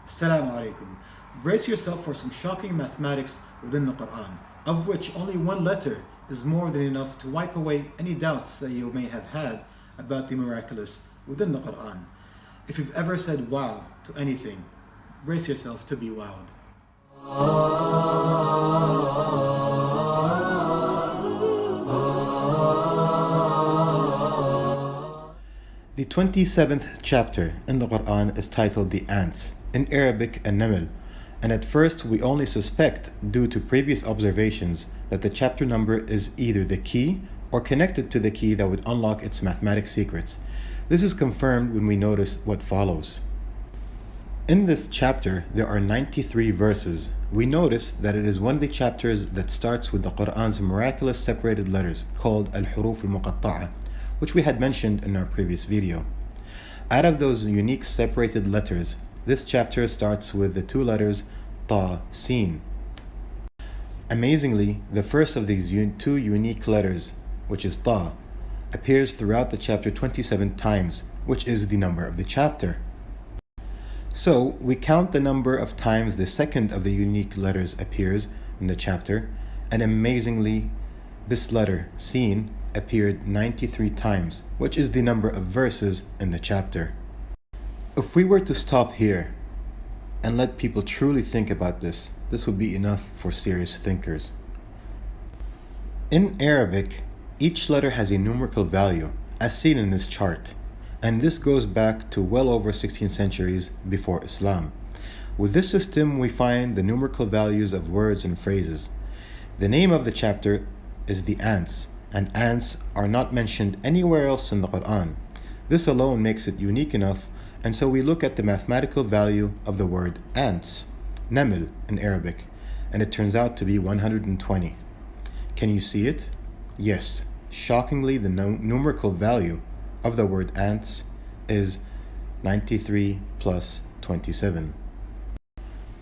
Assalamu alaikum. Brace yourself for some shocking mathematics within the Qur'an, of which only one letter is more than enough to wipe away any doubts that you may have had about the miraculous within the Qur'an. If you've ever said wow to anything, brace yourself to be wowed. The 27th chapter in the Qur'an is titled The Ants, in Arabic An-Naml, and at first we only suspect, due to previous observations, that the chapter number is either the key or connected to the key that would unlock its mathematic secrets. This is confirmed when we notice what follows. In this chapter, there are 93 verses. We notice that it is one of the chapters that starts with the Qur'an's miraculous separated letters, called Al-Huruf Al-Muqatta'a, which we had mentioned in our previous video. Out of those unique separated letters, this chapter starts with the two letters Ta, Sin. Amazingly, the first of these two unique letters, which is Ta, appears throughout the chapter 27 times, which is the number of the chapter. So we count the number of times the second of the unique letters appears in the chapter, and amazingly, this letter, Sin, appeared 93 times, which is the number of verses in the chapter. If we were to stop here and let people truly think about this would be enough for serious thinkers. In Arabic, each letter has a numerical value, as seen in this chart, and this goes back to well over 16 centuries before Islam. With this system, we find the numerical values of words and phrases. The name of the chapter is The Ants, and ants are not mentioned anywhere else in the Qur'an. This alone makes it unique enough, and so we look at the mathematical value of the word ants, naml in Arabic, and it turns out to be 120. Can you see it? Yes. Shockingly, the numerical value of the word ants is 93 plus 27.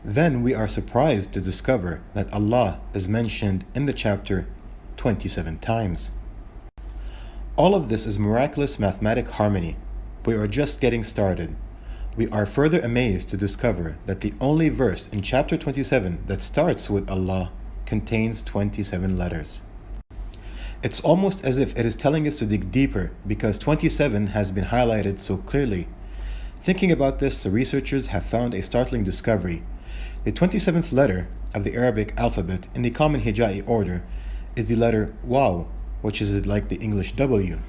Then we are surprised to discover that Allah is mentioned in the chapter 27 times. All of this is miraculous mathematic harmony. We are just getting started. We are further amazed to discover that the only verse in chapter 27 that starts with Allah contains 27 letters. It's almost as if it is telling us to dig deeper because 27 has been highlighted so clearly. Thinking about this, the researchers have found a startling discovery. The 27th letter of the Arabic alphabet in the common Hija'i order is the letter Waw, which is like the English W.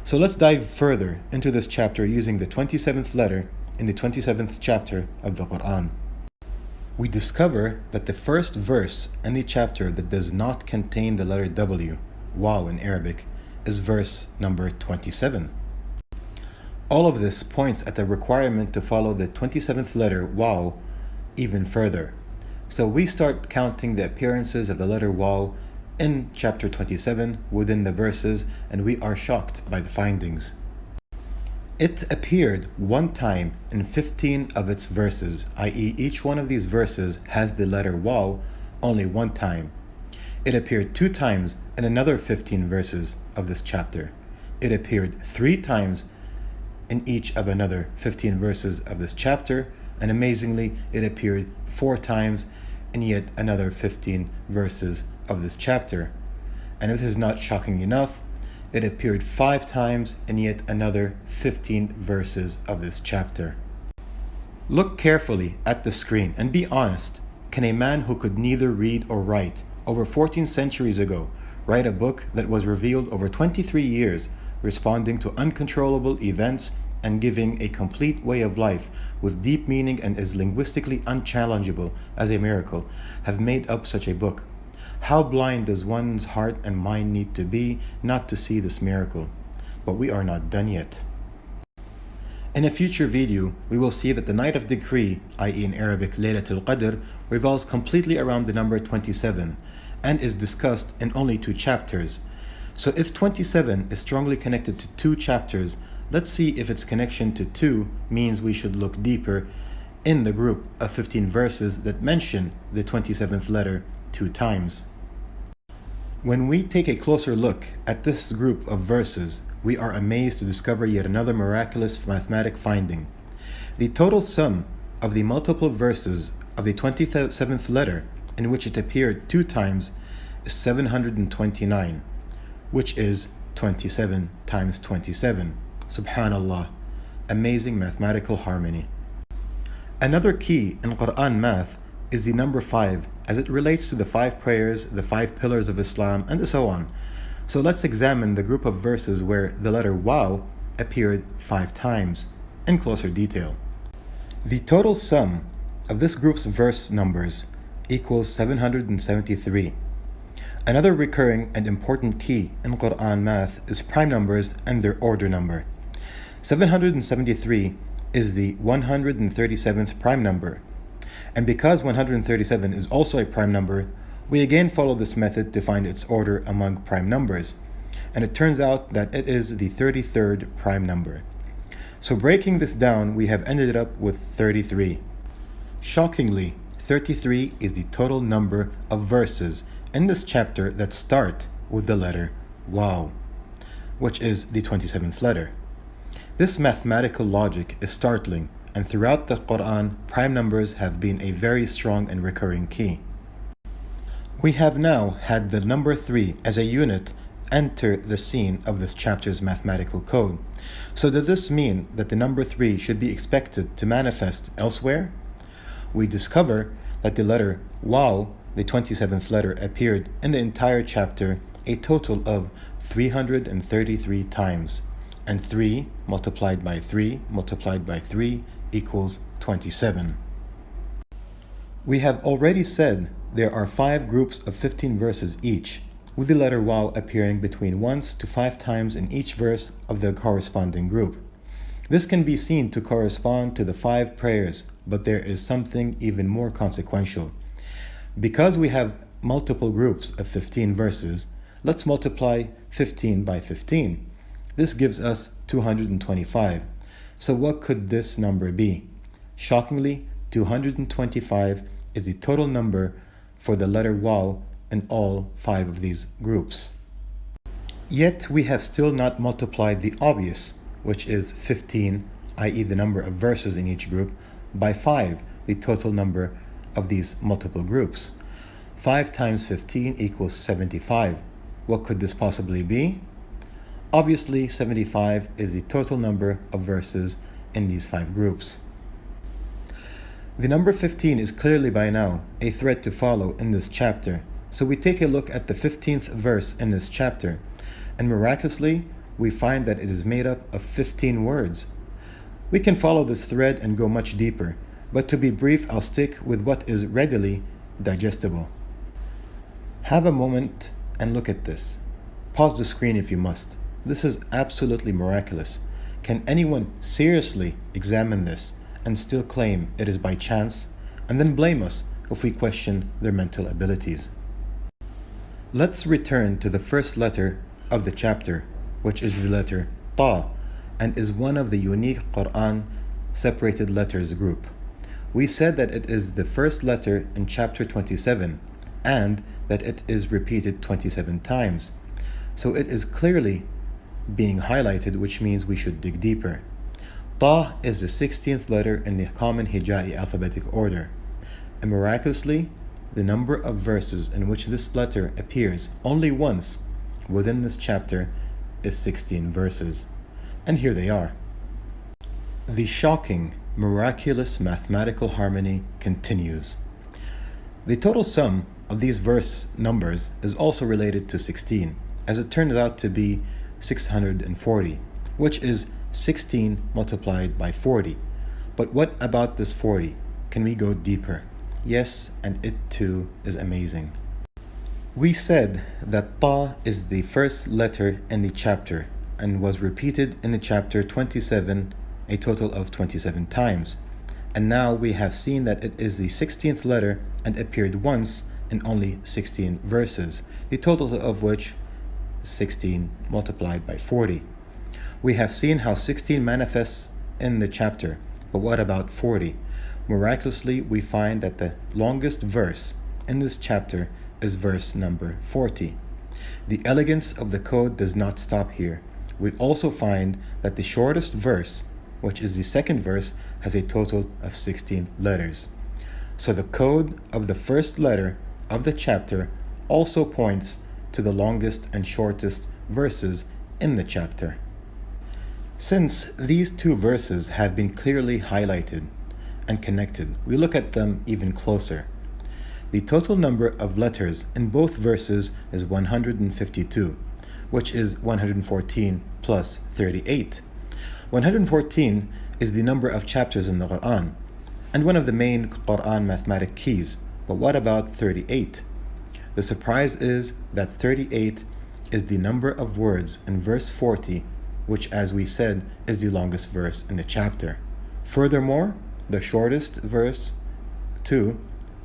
So let's dive further into this chapter using the 27th letter in the 27th chapter of the Qur'an. We discover that the first verse in the chapter that does not contain the letter W, Waw in Arabic, is verse number 27. All of this points at the requirement to follow the 27th letter Waw even further. So we start counting the appearances of the letter Waw in chapter 27 within the verses, and we are shocked by the findings. It appeared one time in 15 of its verses, i.e. each one of these verses has the letter Waw only one time. It appeared 2 times in another 15 verses of this chapter. It appeared 3 times in each of another 15 verses of this chapter, and amazingly, it appeared 4 times in yet another 15 verses of this chapter. And if this is not shocking enough, it appeared 5 times in yet another 15 verses of this chapter. Look carefully at the screen and be honest. Can a man who could neither read or write over 14 centuries ago write a book that was revealed over 23 years, responding to uncontrollable events and giving a complete way of life with deep meaning and is linguistically unchallengeable as a miracle, have made up such a book? How blind does one's heart and mind need to be not to see this miracle? But we are not done yet. In a future video, we will see that the night of decree, i.e. in Arabic Laylatul Qadr, revolves completely around the number 27 and is discussed in only 2 chapters. So if 27 is strongly connected to 2 chapters, let's see if its connection to 2 means we should look deeper in the group of 15 verses that mention the 27th letter 2 times. When we take a closer look at this group of verses, we are amazed to discover yet another miraculous mathematic finding. The total sum of the multiple verses of the 27th letter in which it appeared 2 times is 729, which is 27 times 27. Subhanallah. Amazing mathematical harmony. Another key in Qur'an math is the number 5, as it relates to the 5 prayers, the 5 pillars of Islam, and so on. So let's examine the group of verses where the letter Waw appeared 5 times in closer detail. The total sum of this group's verse numbers equals 773. Another recurring and important key in Qur'an math is prime numbers and their order number. 773 is the 137th prime number. And because 137 is also a prime number, we again follow this method to find its order among prime numbers. And it turns out that it is the 33rd prime number. So breaking this down, we have ended up with 33. Shockingly, 33 is the total number of verses in this chapter that start with the letter Waw, which is the 27th letter. This mathematical logic is startling, and throughout the Qur'an, prime numbers have been a very strong and recurring key. We have now had the number 3 as a unit enter the scene of this chapter's mathematical code. So does this mean that the number 3 should be expected to manifest elsewhere? We discover that the letter Waw, the 27th letter, appeared in the entire chapter a total of 333 times. And 3 multiplied by 3 multiplied by 3 equals 27. We have already said there are 5 groups of 15 verses each, with the letter Waw appearing between once to 5 times in each verse of the corresponding group. This can be seen to correspond to the 5 prayers, but there is something even more consequential. Because we have multiple groups of 15 verses, let's multiply 15 by 15. This gives us 225. So what could this number be? Shockingly, 225 is the total number for the letter Waw in all 5 of these groups. Yet we have still not multiplied the obvious, which is 15, i.e. the number of verses in each group, by 5, the total number of these multiple groups. 5 times 15 equals 75. What could this possibly be? Obviously, 75 is the total number of verses in these 5 groups. The number 15 is clearly by now a thread to follow in this chapter, so we take a look at the 15th verse in this chapter, and miraculously, we find that it is made up of 15 words. We can follow this thread and go much deeper, but to be brief, I'll stick with what is readily digestible. Have a moment and look at this. Pause the screen if you must. This is absolutely miraculous. Can anyone seriously examine this and still claim it is by chance, and then blame us if we question their mental abilities? Let's return to the first letter of the chapter, which is the letter Ta, and is one of the unique Qur'an separated letters group. We said that it is the first letter in chapter 27, and that it is repeated 27 times. So it is clearly being highlighted, which means we should dig deeper. Ta is the 16th letter in the common Hijai alphabetic order, and miraculously, the number of verses in which this letter appears only once within this chapter is 16 verses. And here they are. The shocking, miraculous mathematical harmony continues. The total sum of these verse numbers is also related to 16, as it turns out to be 640, which is 16 multiplied by 40. But what about this 40? Can we go deeper? Yes, and it too is amazing. We said that Ta is the first letter in the chapter and was repeated in the chapter 27 a total of 27 times. And now we have seen that it is the 16th letter and appeared once in only 16 verses, the total of which 16 multiplied by 40. We have seen how 16 manifests in the chapter, but what about 40? Miraculously, we find that the longest verse in this chapter is verse number 40. The elegance of the code does not stop here. We also find that the shortest verse, which is the second verse, has a total of 16 letters. So the code of the first letter of the chapter also points to the longest and shortest verses in the chapter. Since these two verses have been clearly highlighted and connected, we look at them even closer. The total number of letters in both verses is 152, which is 114 plus 38. 114 is the number of chapters in the Qur'an, and one of the main Qur'an mathematic keys. But what about 38? The surprise is that 38 is the number of words in verse 40, which, as we said, is the longest verse in the chapter. Furthermore, the shortest verse, 2,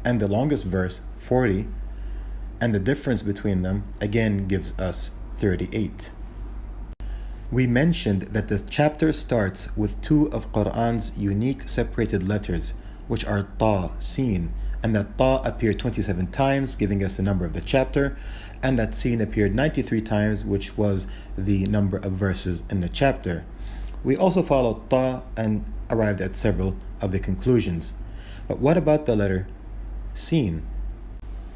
and the longest verse, 40, and the difference between them again gives us 38. We mentioned that the chapter starts with two of Qur'an's unique separated letters, which are ta, sin, and that ta appeared 27 times, giving us the number of the chapter, and that sin appeared 93 times, which was the number of verses in the chapter. We also followed ta and arrived at several of the conclusions. But what about the letter sin?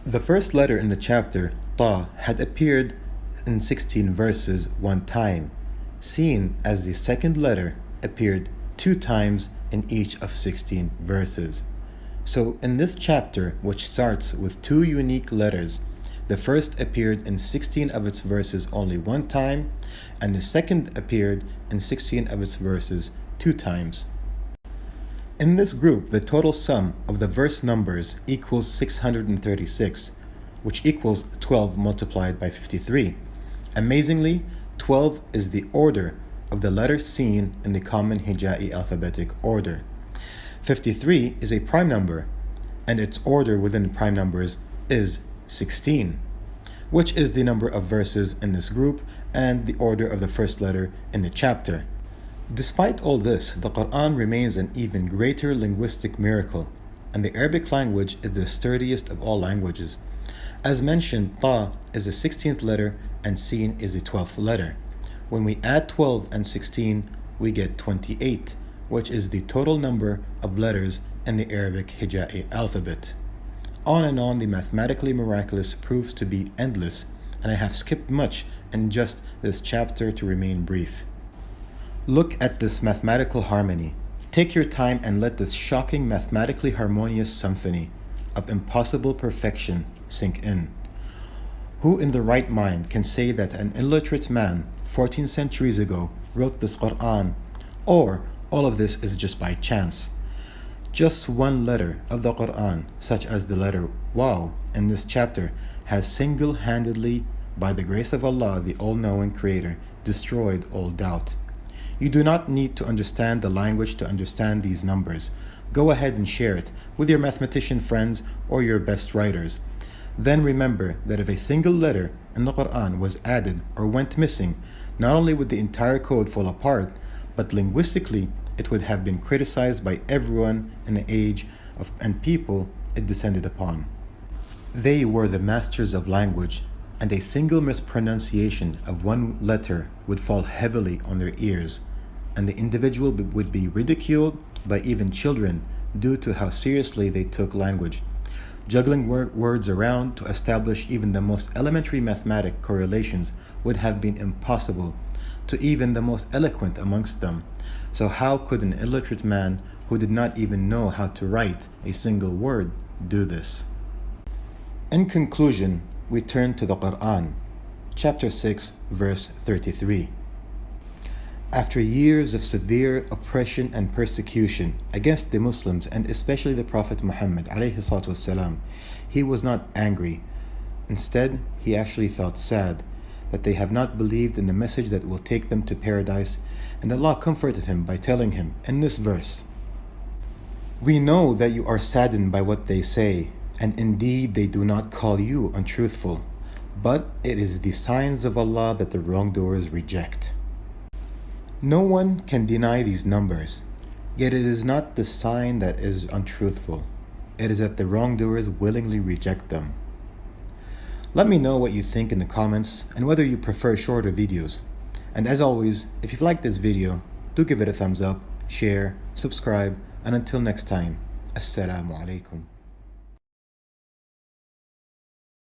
The first letter in the chapter, ta, had appeared in 16 verses one time. Sin, as the second letter, appeared 2 times in each of 16 verses. So in this chapter, which starts with 2 unique letters, the first appeared in 16 of its verses only 1 time, and the second appeared in 16 of its verses 2 times. In this group, the total sum of the verse numbers equals 636, which equals 12 multiplied by 53. Amazingly, 12 is the order of the letter sin in the common Hija'i alphabetic order. 53 is a prime number, and its order within prime numbers is 16, which is the number of verses in this group and the order of the first letter in the chapter. Despite all this, the Qur'an remains an even greater linguistic miracle, and the Arabic language is the sturdiest of all languages. As mentioned, ta is the 16th letter and sin is the 12th letter. When we add 12 and 16, we get 28, which is the total number of letters in the Arabic Hija'i alphabet. On and on, the mathematically miraculous proves to be endless, and I have skipped much in just this chapter to remain brief. Look at this mathematical harmony. Take your time and let this shocking mathematically harmonious symphony of impossible perfection sink in. Who in the right mind can say that an illiterate man 14 centuries ago wrote this Qur'an, or all of this is just by chance? Just one letter of the Qur'an, such as the letter Waw in this chapter, has single-handedly, by the grace of Allah, the all-knowing Creator, destroyed all doubt. You do not need to understand the language to understand these numbers. Go ahead and share it with your mathematician friends or your best writers. Then remember that if a single letter in the Qur'an was added or went missing, not only would the entire code fall apart, but linguistically it would have been criticized by everyone in the age and people it descended upon. They were the masters of language, and a single mispronunciation of one letter would fall heavily on their ears, and the individual would be ridiculed by even children due to how seriously they took language. Juggling words around to establish even the most elementary mathematic correlations would have been impossible to even the most eloquent amongst them. So how could an illiterate man who did not even know how to write a single word do this? In conclusion, we turn to the Qur'an, chapter 6, verse 33. After years of severe oppression and persecution against the Muslims, and especially the Prophet Muhammad ﷺ, he was not angry. Instead, he actually felt sad that they have not believed in the message that will take them to paradise, and Allah comforted him by telling him in this verse, "We know that you are saddened by what they say, and indeed they do not call you untruthful, but it is the signs of Allah that the wrongdoers reject." No one can deny these numbers, yet it is not the sign that is untruthful. It is that the wrongdoers willingly reject them. Let me know what you think in the comments and whether you prefer shorter videos. And as always, if you've liked this video, do give it a thumbs up, share, subscribe, And until next time, Assalamu alaikum.